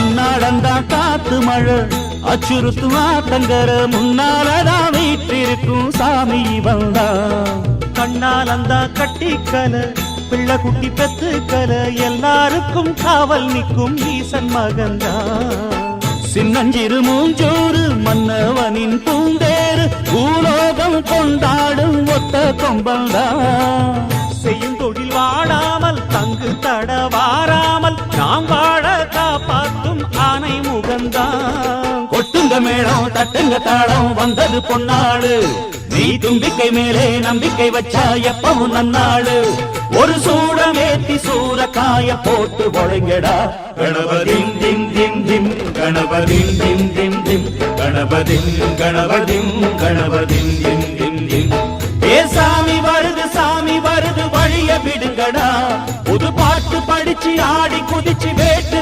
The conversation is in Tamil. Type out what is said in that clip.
அந்நாடந்தா காத்து மழை அச்சுறுத்தும் ஆத்தங்கர முன்னாலதான் வீட்டிருக்கும் சாமி வந்தா கண்ணால் அந்த கட்டிக்கல பிள்ளை குட்டி பெத்துக்கல எல்லாருக்கும் காவல் நிற்கும் ஈசன் மகந்தா சின்னஞ்சிறு மூஞ்சோறு மன்னவனின் பூந்தேறு பூலோகம் கொண்டாடும் ஒத்த கொம்பந்தா செய்யும் தொழில் வாடாமல் தங்கு தட வாராமல் நாம் வாழ காப்பாற்றும் ஆனை முகந்தா கொட்டுங்க மேளம் தட்டுங்க தாளம் வந்தது பொன்னாடு நீ தும்பிக்கை மேலே நம்பிக்கை வச்சா எப்பவும் நன்னாடு ஒரு சூடமேத்தி சூரக்காய போட்டு ஒழுங்கடா கணபதிம் திம் திம் திம் கணபதிம் திம் திம் திம் கணபதிம் கணபதிம் கணபதிம் திம் திம் திம் ஏ சாமி வருது வழிய விடுங்கடா புது பாட்டு படிச்சு ஆடி குதிச்சு வேட்டு